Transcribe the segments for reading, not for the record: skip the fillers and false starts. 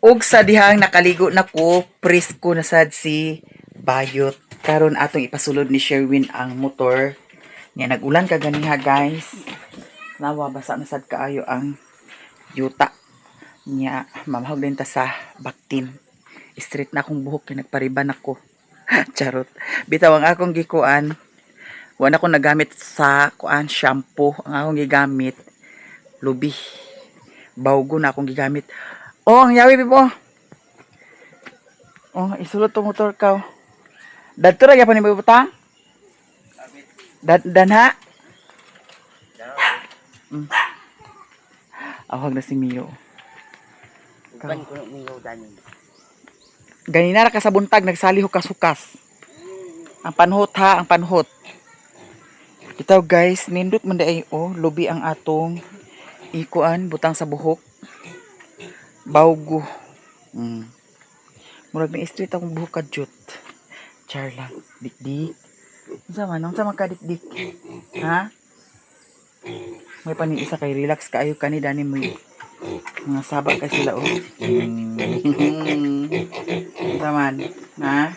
ug sa dihang nakaligo na ko, presko na sad si Bayot. Karon atong ipasulod ni Sherwin ang motor. Nya nagulan ka ganiha guys. Nawa basa na sad kaayo ang yuta. Nya mamahog din ta sa baktin. Straight na akong buhok kay nagpariban ako. Charot. Bitaw ang akong gikuan. Wala ko nagamit sa kuan shampoo. Ang akong gigamit lubi. Bawgo na akong gigamit. Oh, ang yawi pipo. Oh, isulot to motor ka. Dadto ra gyapon ni butang? Danha. Awag na si Mio. Uban ko Mio ganin. Ganina ra ka sa buntag nagsali hukas-hukas. Ang panhot ha, ang panhot. Bitaw guys, nindot man ay oh, lubi ang atong ikuan butang sa buhok. Bawgo. Murag na straight akong buhok kadyot. Char lang. Dik-dik. Ang sama ka dik-dik. Ha? May paning isa kay relax kaayo kani dani mo. Mga sabak ka sila oh. Saman. Ha?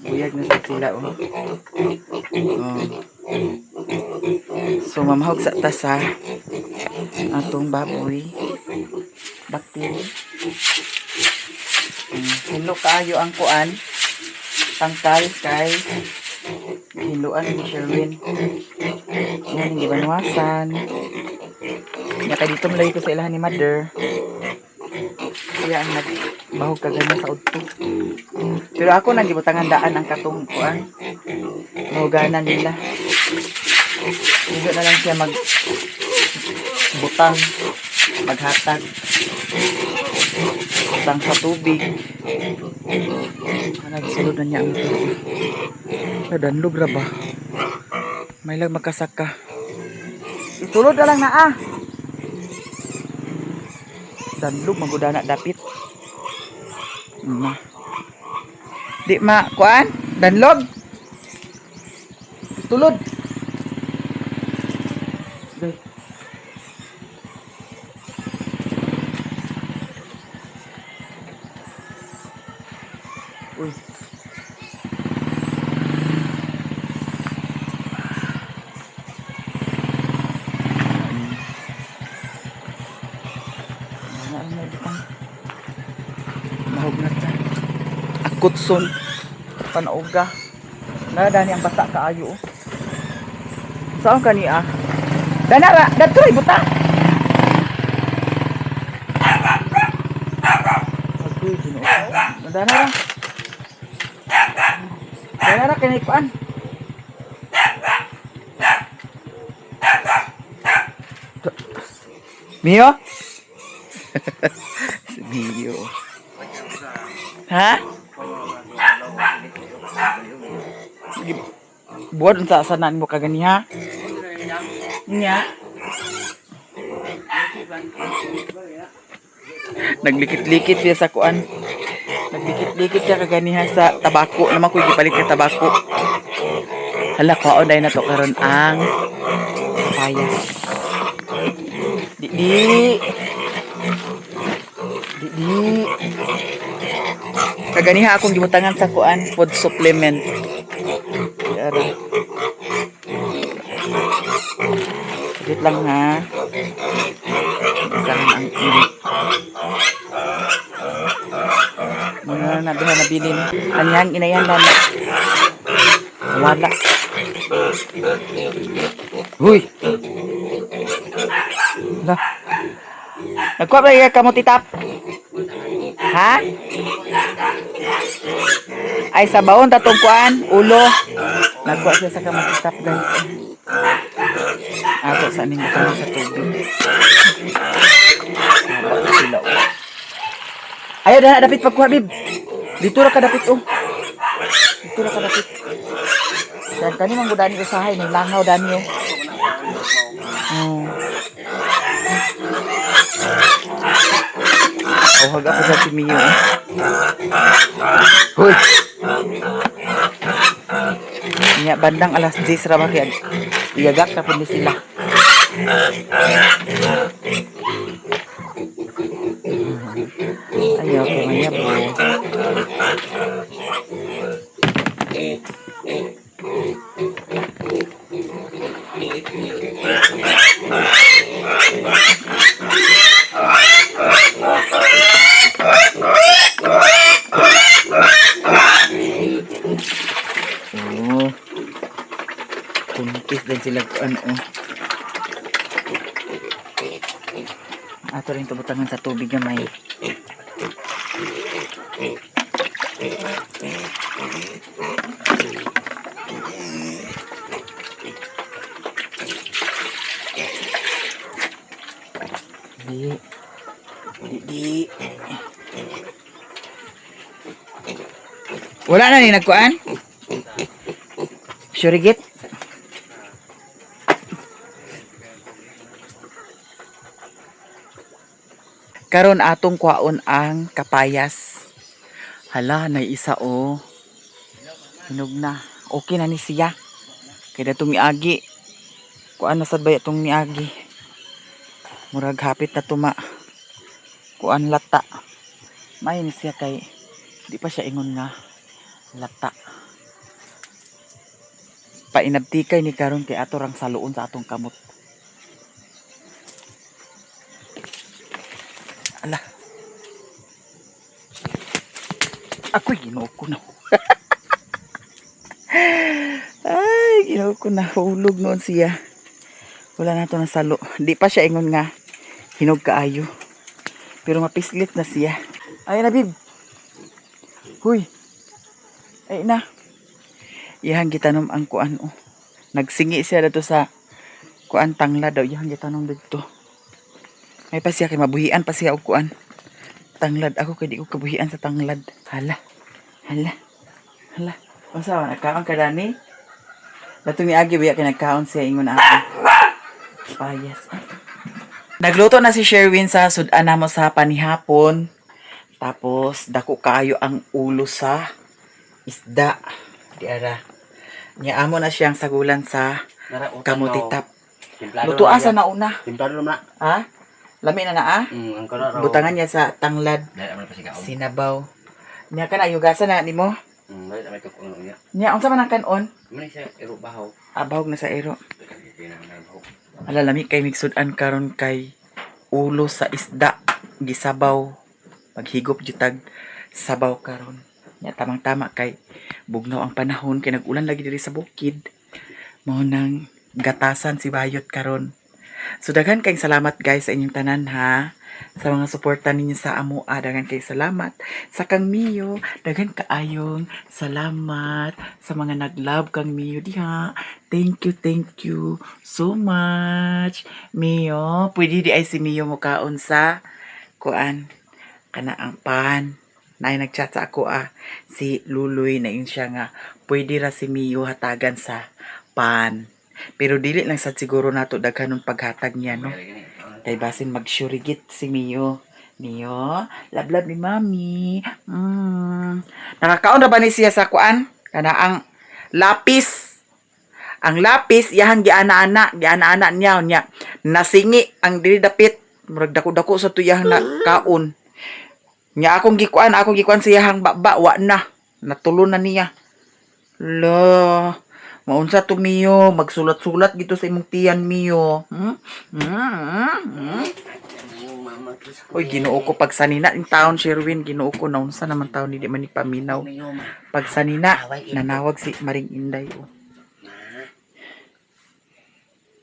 Buyag na sila oh. So mamahog sa tasa atong baboy. Baktin. Hilo kaayo ang kuan. Tangkal kay hiluan ni Sherwin. Yan, hindi banwasan. Kaya dito malay ko sa ilahan ni mother. Kaya ang nagbahog kaganya sa udto. Pero ako nagibutangan daan ang katong kuan. Mahuganan nila. Hindi na lang siya butang. Maghatag. Butang sa tubig. Nagsulod na niya ang ito. Danlog ra ba? May lang makasaka. Itulod na lang na ah. Danlog magudana dapit. Di ma kuan? Danlog. Tulod. Okay. Uy. Mahog na siya. Akutson. Panauga. Nadani ang basa kaayo. Saan ka niya? Danara! Datoy! Buta! Agoy, ginoo. Danara! Danara, kinikuan. Mio? Si Mio. Ha? Buat unsa sanan mo kaganiha? Nya. Naglikit-likit siya sa kuan. Naglikit-likit siya kaganiha sa tabako. Naman ko gipalit ka tabako. Hala ko onday na to karon ang papayas. Di. Kaganiha akong gibutangan sa kuan food supplement. Yara. Saglit lang ha. Isang ang mga nabihan na bilin. Kanyang inayan na wala. Huy! Lah. Nagkuha ba yung kamutitap? Ha? Ay sa baon tatong kuan, ulo. Nagkuha siya sa kamutitap guys. Ako sa aning butang sa tubig. Ayaw na dapit pagkuha bib. Dito ra ka dapit oh. Dito ra ka dapit. Dan kani mang budani usahay ning langaw dani oh. Oh, hag ako sa si Mio. Hoy. Nya bandang alas 10 ra ba kay iyagak na pud sila. Ayaw kay mayabo. Oh. Kuntis din sila ano. Ato rin tubutangan sa tubig na may. Di. Wala na ni nagkuan? Surigit? Karon atong kwaon ang kapayas. Hala, na isa o. Hinog na. Okay na ni siya. Kaya itong miagi. Kuan na sad ba itong miagi. Murag hapit na tuma. Kuan lata. May ni siya kay di pa siya ingon nga lata. Painabtikay ni karon kay ato rang saluon sa atong kamot. Ala. Ako'y ginoo ko na. Ay, ginoo ko na. Hulog noon siya. Wala na ito ng salo. Di pa siya ingon nga. Hinog kaayo. Pero mapislit na siya. Ay na, bib. Huy. Ay na. Iyang gitanom ang kuan. Oh. Nagsingi siya dito sa kuan tanglad daw. Iyang gitanom dito. May pa siya kay mabuhian pa siya og kuan. Tanglad ako kay di ko kabuhian sa tanglad. Hala. Unsa man nagkaon ka dani? Dato mi agi biya kay nagkaon siya ingon ako. Payas. Nagluto na si Sherwin sa sudan namo sa panihapon. Tapos dako kayo ang ulo sa isda. Diara. Nya amo na siyang sagulan sa kamutitap. Luto asa na una. Timplado na. Ha? Lami na ah? Ang kanaro. Butangan niya sa tanglad. Sinabaw. Nya ka na yugasan na nimo. May tukong niya. Nya unsa man ang kanon? Mani siya ero bahaw. Bahog na sa ero. Alalami kay migsudan karon kay ulo sa isda gisabaw. Maghigop jutag sabaw karon. Nya tamang-tama kay bugnaw ang panahon kay nag-ulan lagi diri sa bukid. Mao nang gatasan si bayot karon. So daghan kayong salamat guys sa inyong tanan ha. Sa mga suporta ninyo sa amo, daghan kayong salamat. Sa kang Mio, daghan kaayong salamat sa mga nag-love kang Mio diha. Thank you so much. Mio, pwede di ay si Mio mukaon sa kuan kana ang pan. Nay nagchat sa ako si Luloy na yun siya nga pwede ra si Mio hatagan sa pan. Pero dili lang sad siguro nato daghanon paghatag niya no. Kay basin magsurigit si Mio. Mio, lablab ni Mami. Nakakaon na ba ni siya sa kuan? Kana ang lapis. Ang lapis iyang giana-ana niya nya. Nasingi ang dili dapit. Murag dako-dako sa tuyah na kaon. Nya akong gikuan sa iyang baba wa na. Natulo na niya. Lo. Maunsa to Mio, magsulat-sulat gito sa imong tiyan Mio. Oy, Ginoo ko pag sanina in taon Sherwin, Ginoo ko naunsa naman taon di man ni paminaw. Pag sanina nanawag si Maring Inday oh.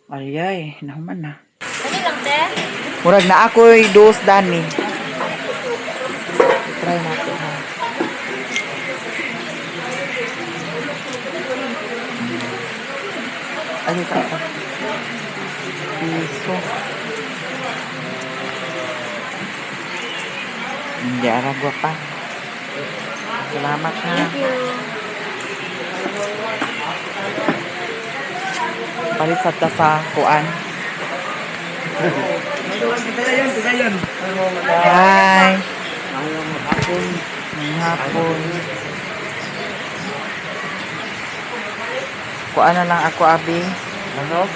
Ayay, nahuman na. Ano lang, te? Murag na ako'y dos dani. Try natin ha. Ay, ito. Piso. Hindi, aragwa pa. Salamat na. Thank you. Palit sa ta sa kuan. Hi. Ngayong hapon. Kuan na lang ako, abi. Manok?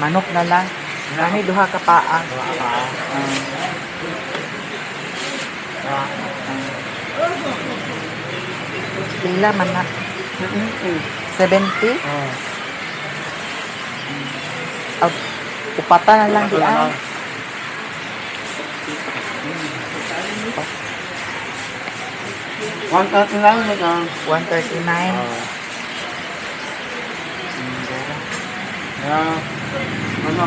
Manok na lang. Nani duha ka paa. Pila man na. 70? Oh, upata na lang di ay. One cut lang na. 139. Ano?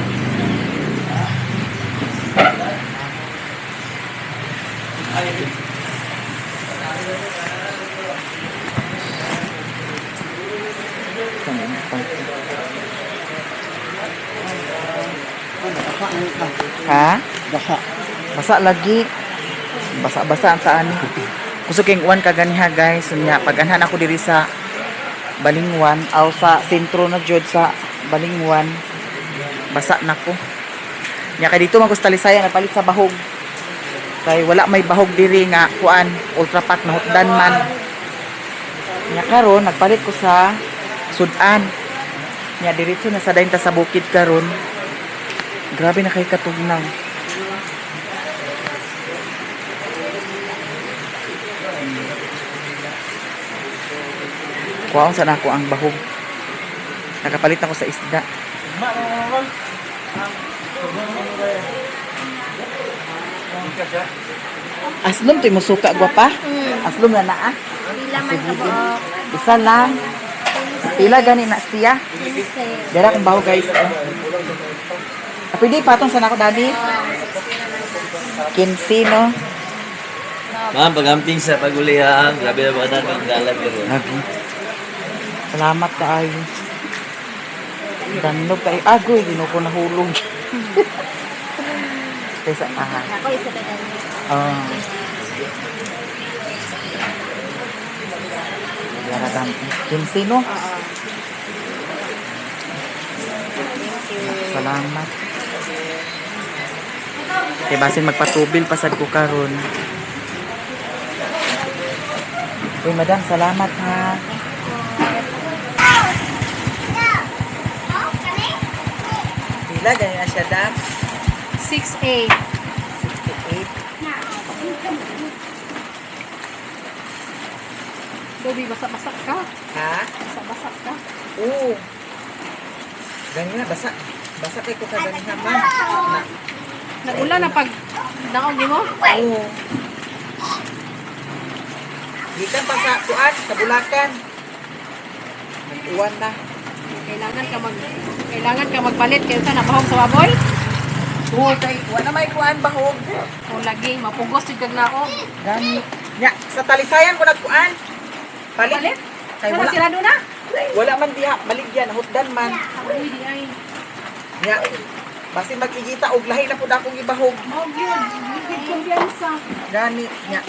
Ha? Basa. Basa lagi. Basa-basa ang taan. Gusto king uwan kaganiha guys. Nya pag anhan ako diri sa Balingwan aw sa sentro na jud sa Balingwan. Basa na ko. Nya kay dito magus talisaya napalit sa bahog. Kay wala may bahog diri nga kuan ultra pack na hutdan man. Nya karon nagpalit ko sa Sudan. Nya diretso na sa dayon ta sa bukid karon. Grabe na kay katugnaw. Kuwaon sa nako ang bahog. Nakapalit ako sa isda. Aslom to mo suka gwapa? Aslom na naa. Pila man ka po. Isa lang. Pila gani na siya? Dara kong bahog guys. Pwede patong sa nako dadi. 15 no. Ma'am, pagamping sa pagulihan. Grabe na ba ng galag pero. Lagi. Salamat kaayo. Danog kay agoy dino ko nahulog. Kaysa Ako isa na lang. ah. Yara dam 15 no. Salamat. Kay basin magpatubil pasad ko karon. Uy, madam, salamat ha. Pila ganyan na siya, dam? 6'8". 68. Dobi, basak-basak ka. Ha? Basak-basak ka. Oo. Ganyan na, basa. Basa kay ko kaganyan man. Na. Nag-ulan na pag daog di mo? Oo. Gikan pa sa kuan, sa Bulacan. Nag-uwan na. Kailangan ka magpalit kayo sa nabahog sa baboy. Oo, kay wala may kuan bahog. O lagi mapugos jud kag naog. Gani. Nya, sa talisayan ko nagkuan. Palit. Kay Wala wala, sirado na. wala man diha, maligyan, hutdan man. Uy, di ay. Nya, basi mag-igita og lahi na pud akong ibahog. Mao gyud. Gid kumpiyansa. Gani, nya.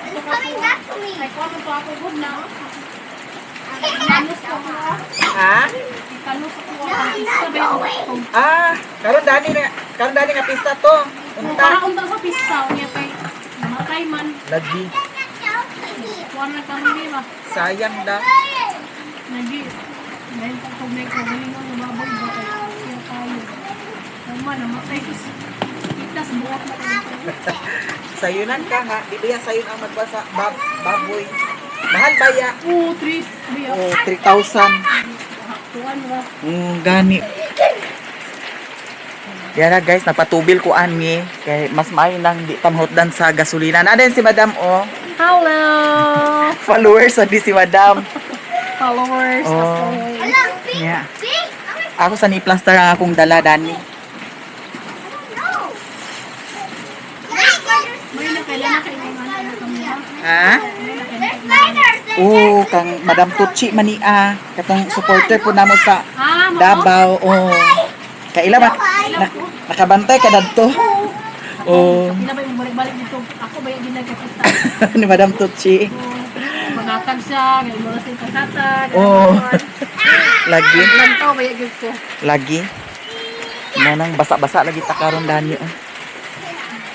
Ay ko mo pa ako gud na. Kanus ko ko. Ha? Kanus ko ko. Sabi ko. Karon dani nga pista to. Para Unta. unta sa pista unya kay namatay man. Lagi. Kuan na kami ba. Sayang da. Lagi. Dahil pag may kagalingon ng baboy ba kaya tayo. Tama, namatay ko sa itas buhat na tayo. Sayunan ka ha. Dibiya sayon ang magbasa baboy. Mahal ba ya? Oo, Tris. Biya. Oh, 3,000. Kuan ba? Gani. Yara guys, napatubil ko ani kay mas maayo nang di tamhotdan sa gasolina. Na din si Madam oh. Hello! Followers sa di si Madam. Followers, Oh. as always. Yeah. Ako sa ni-plaster ang akong dala dani. May nakailan na kayo ng kami ba? Ha? Oh, kang Madam Tucci mania, katong supporter po namo sa Ah, mo? Davao. Oh. Kaila ba? Nakabantay ka dadto. Oh, Ina ba yung balik-balik dito? Ako ba yung ginagkakita? ni Madam Tucci. Mangatag siya, ngayon mo na siya kakatag. Oh. Lagi, Lantaw ba yung ko? lagi. Mo nang basa-basa lagi ta karon dani. Oh.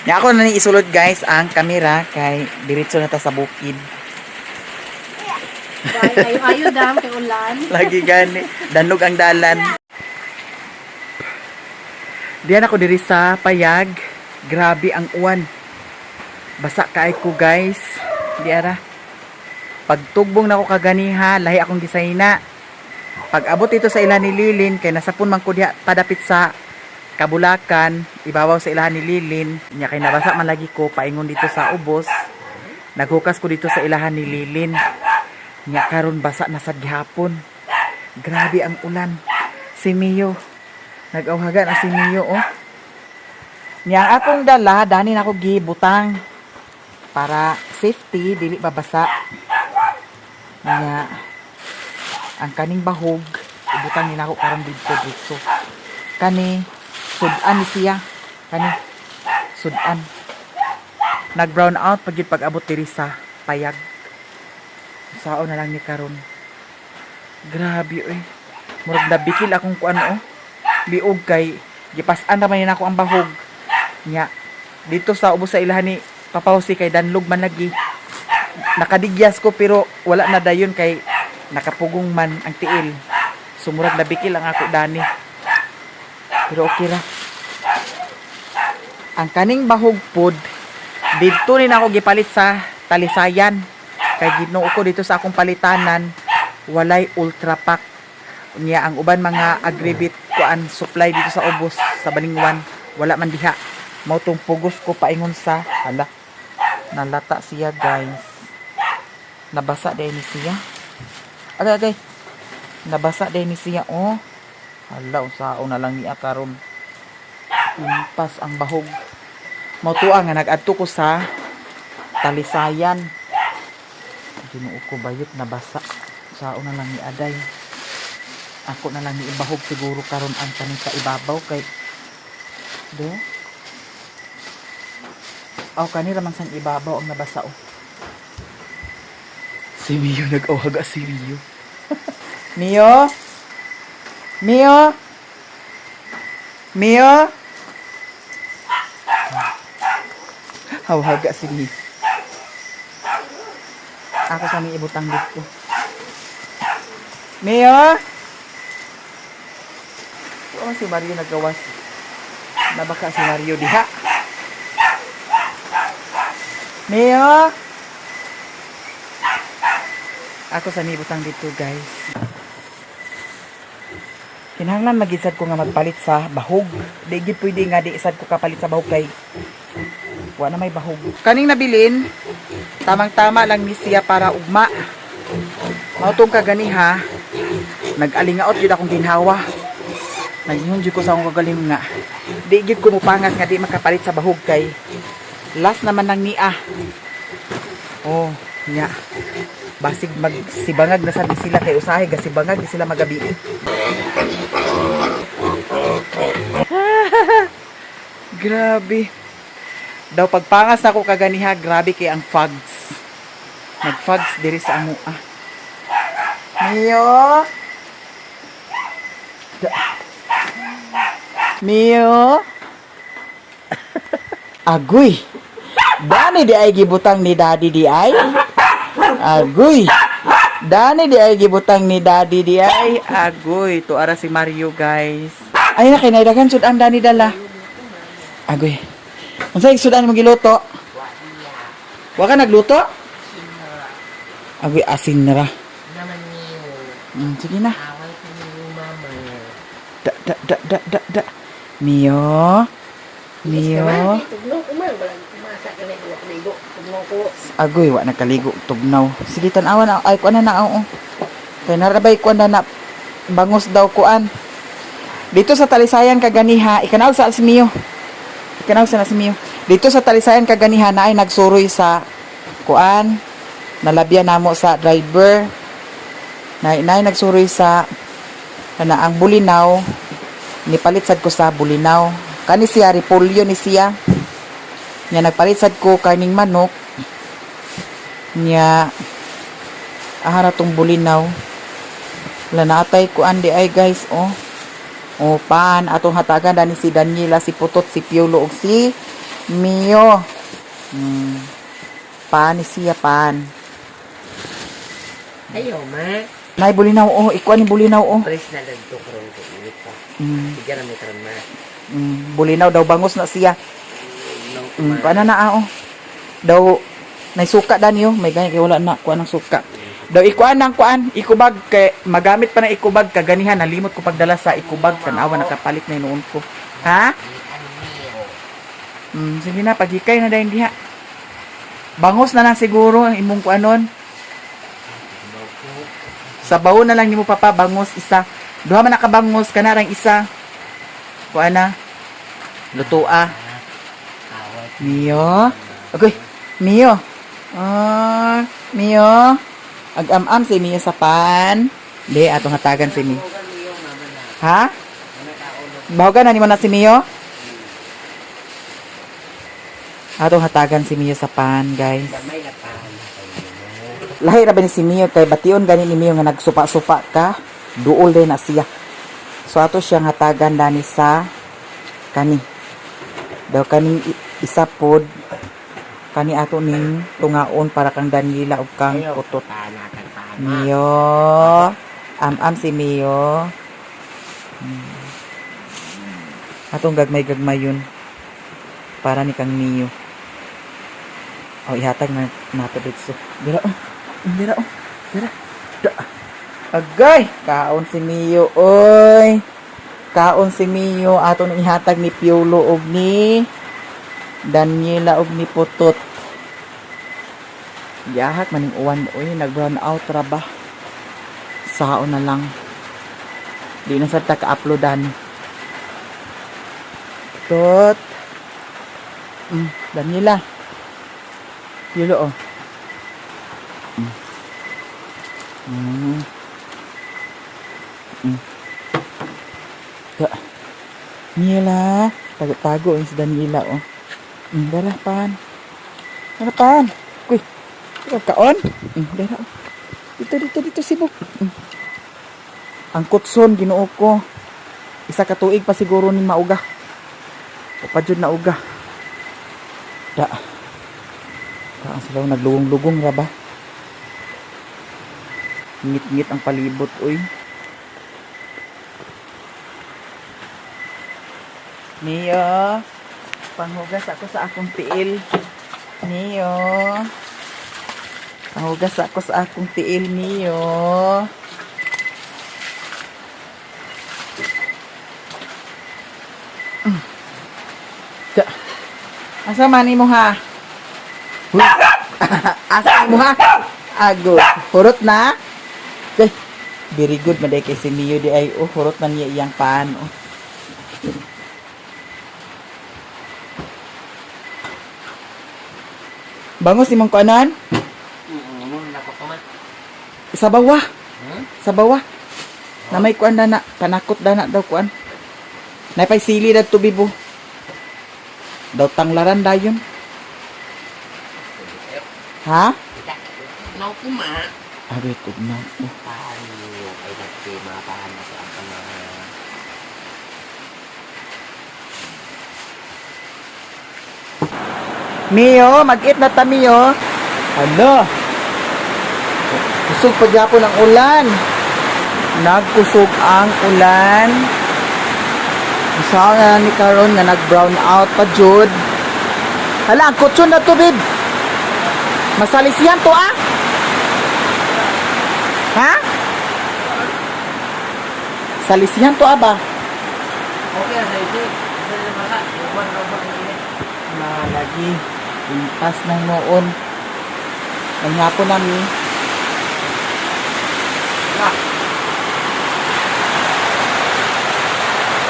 Nya ako na ni isulod guys ang kamera kay diretso na ta sa bukid. Dahil ayo dam kay ulan. Lagi gani, danog ang dalan. Diyan ako diri sa payag. Grabe ang uwan. Basa kaay ko guys. Diara. Pagtugbong na ako kaganiha, lahi akong gisayna. Pag abot ito sa ilahan ni Lilin, kay nasapon man ko diha padapit sa Kabulakan, ibabaw sa ilahan ni Lilin. Nya kay nabasa man lagi ko paingon dito sa ubos. Naghukas ko dito sa ilahan ni Lilin. Nya karon basa na sad gihapon. Grabe ang ulan. Si Mio. Nag-awhaga na si Mio, oh. Nya akong dala, dani na ako gibutang para safety, dili babasa. Nya ang kaning bahog, ibutang nila ako karang dito. Kani, sudan ni siya. Kani, sudan. Nag-brown out pag abot diri sa payag. Sao na lang ni karon. Grabe, oy. Murag nabikil akong kuan, oh. Biog kay gipas-an naman nila ako ang bahog. Nya dito sa ubos sa ilahan ni Papawsi kay danlog man lagi. Nakadigyas ko pero wala na dayon kay nakapugong man ang tiil. Sumurag nabikil ang ako dani. Pero okay ra. Ang kaning bahog pod dito rin ako gipalit sa Talisayan. Kay Ginoo ko dito sa akong palitanan walay ultra pack. Niya ang uban mga agribit kuan supply dito sa ubos sa Balingwan wala man diha. Mao tong pugos ko paingon sa hala. Nalata siya guys. Nabasa din ni siya. Agay. Nabasa din ni siya, oh. Hala, usao na lang niya karon. Impas ang bahog. Mautuan nga nag-adto ko sa Talisayan. Ginoo ko bayot nabasa. Usao na lang ni aday. Ako na lang ni ibahog siguro karon ang kaning sa ibabaw kay do. Aw kanira man sang ibabaw ang nabasa, oh. Si Mio nag-awaga si Mio. Mio? Mio? Mio? Hawaga si Mio. Ako sa may ibutang dito. Mio? Oh, si Mario nagawas. Nabaka si Mario diha. Mio? Ako sa nibutang dito guys. Kinahanglan magisad ko nga magpalit sa bahog. Di gid pwede nga di isad ko kapalit sa bahog kay wa na may bahog. Kaning nabilin, tamang-tama lang ni siya para ugma. Mautong kaganiha, nag-alingaot jud akong ginhawa. Nagingon jud ko sa akong kagaling nga. Di gid ko mupangas nga di makapalit sa bahog kay last naman nang niya. Oh, nya. Basig magsibangag na sabi sila kay usahay gasibangag di sila magabi. Grabe. Daw pagpangas ako kaganiha, grabe kay ang fogs. Nag-fogs diri sa amo. Mio? Mio? Agoy. Dani di ay gibutang ni daddy di ay? Agoy. Dani di ay gibutang ni daddy di ay. Agoy. Tuara si Mario guys. Ay na kinaidagan sudan dani dala. Agoy. Unsay sudan mo giluto? Wa ka nagluto? Agoy asin na ra. Naman niyo. Sige na. Awal ko niyo mama. Da. Mio. Mio. Tugnaw ko man. Masa ka na ligo. Tugnaw ko. Agoy, wa nakaligo tugnaw. Sige tan-awan ay kuan na oo. Kay narabay kuan na bangos daw kuan. Dito sa Talisayan kaganiha, ikanaw sa si Mio. Ikanaw sa si Mio. Dito sa Talisayan kaganiha na ay nagsuroy sa kuan. Nalabyan namo sa driver. Na nagsuroy sa na ang bulinaw. Nipalit sad ko sa bulinaw. Kani siya repolyo ni siya. Nya nagpalit sad ko kaning manok. Nya ahara tong bulinaw. Wala naatay ko andi ay guys, oh. O pan atong hatagan dani si Daniela, si Putot, si Piolo ug si Mio. Pan ni siya pan. Ayo ma. Nay bulinaw, oh, ikuan ni bulinaw, oh. Pres na lang to karon ko ulit pa. Bigyan na mo karon ma. Bulinaw daw bangos na siya. Paano na daw nay suka danyo, may ganyan kay wala na kuan ng suka. Daw ikuan ng kuan, ikubag kay magamit pa ng ikubag kaganihan nalimot ko pagdala sa ikubag tanawa nakapalit na noon ko. Ha? Sige na paghikay na dayon diha. Bangos na lang siguro ang imong kuanon. Sa baon na lang nimo papa bangos isa. Duha man nakabangos kanarang isa. Kuan na. Lutoa. Mio. Okay. Mio. Mio. Ag-am-am si Mio sa pan. Di, atong hatagan si Mio. Ha? Bahugan na ni mo na si Mio? Atong hatagan si Mio sa pan, guys. Lahi ra ba ni si Mio kay bation gani ni Mio nga nagsupa-supa ka. Duol din na siya. So ato siyang hatagan dani sa kani. Daw kani isa pod kani ato ning tungaon para kang Daniela ug kang kutot. Mio. Am-am si Mio. Atong gagmay yun. Para ni kang Mio. Ihatag na nato dito. Dira. Agay, kaon si Mio oy. Kaon si Mio aton ihatag ni Piolo og ni Daniela og ni Putot. Yahak maning uwan oy, nag-brown out ra ba? Saon na lang. Di na sa ka-uploadan. Putot. Daniela. Piolo oh. Daniela, tago-tago yung si Daniela oh. Darapan. Kuy. Kaon. Dara. Dito sibuk. Ang kutson Ginoo ko. Isa ka tuig pa siguro ni mauga. O pa jud na uga. Ang sila naglugong-lugong ra ba? Ngit-ngit ang palibot oy. Mio, panghugas ako sa akong tiil. Mio. Panghugas ako sa akong tiil, Mio. Asa man mo ha? Asa mo ha? Agod. Hurot na? Okay. Very good maday kay si Mio di ay hurot na niya iyang paan oh. Bangos imong kuanan? Sa bawah. Sa bawah. Na may kuan na panakot na daw kuan. Napay sili na tubibo. Daw tanglaran dayon. Ha? Nau kuma. Abi tugnaw. Paano ay dati mapahan na sa ang Mio, mag-eat na ta Mio. Ano? Kusog pa gyapon ang ulan. Nagkusog ang ulan. Usaw na ni karon nga nag-brown out pa jud. Hala, ang kutson na to, babe. Masalisihan to ah. Ha? Salisihan to ba? Okay, sa ito. Lagi. Impas ng noon. Nangyapon namin.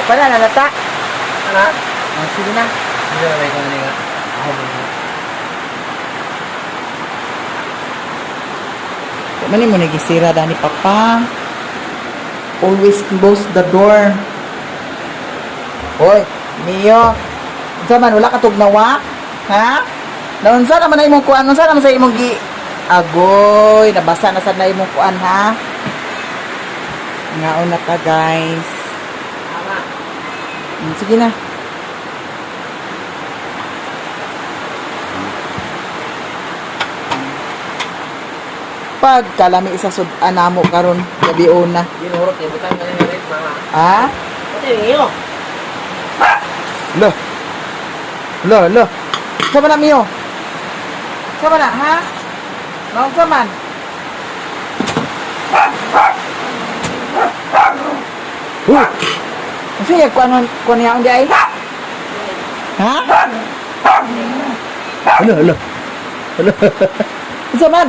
Pala, nalata. Ano? Sige na. Hindi na may kung nga. Mani mo nagisira dani papa. Always close the door. Hoy, Mio. Zaman wala ka tugnawa? Ha? Naunsa naman na imong kuan? Unsa naman sa imong gi agoy, nabasa na sad na imong kuan ha? Ngaon na ka guys. Sige na. Pag kalami isa sud anamo karon gabi una. Ginurot niya. Butang nga rin mga. Ha? Pati niyo. Lo. Lo. Sama na, Mio. Sama na, ha? Naon sa man? Kasi kuan yaon di ay? Ha? Lo. Sa man?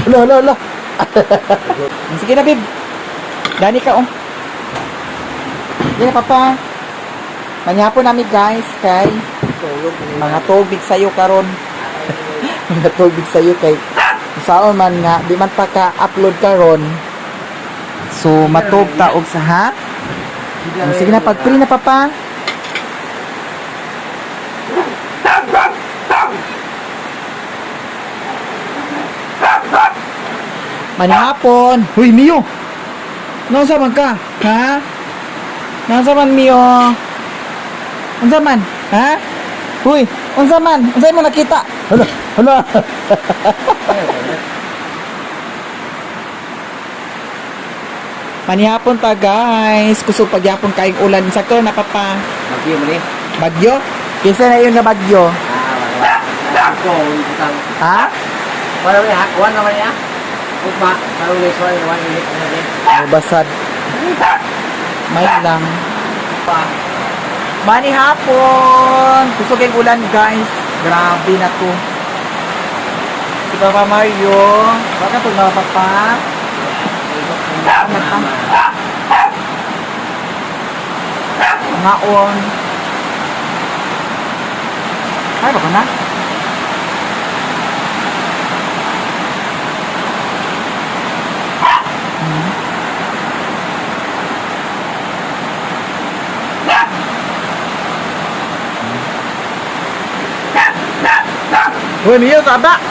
Lo. Sige na, babe. Dani ka, oh. Sige na, papa. Manyapon namin, guys, kay mga tubig sa'yo karon. Mga tubig sa'yo kay saan man nga, di man pa ka-upload karon. So, matog taog sa ha? Sige na, pag-free na, papa. Manihapon. Huy, Mio. Nasa man ka? Ha? Nasa man, Mio? Unsa man? Ha? Huy, unsa man? Unsa mo nakita? Hala. Manihapon pa, guys. Kusog pagyapon kaing ulan sa karon na, papa. Bagyo mo ni. Bagyo? Kisa na yun nga bagyo. Ako, utang. Ha? Wala ni ha? Kuwan naman niya. Ugma, parang ni sorry, wala ni. Basad. May lang. Manihapon! Kusog yung ulan, guys. Grabe na to. Si Papa Mario. Baka ito na, Papa. Ngaon. Ay, baka na? Uy, Mio, taba!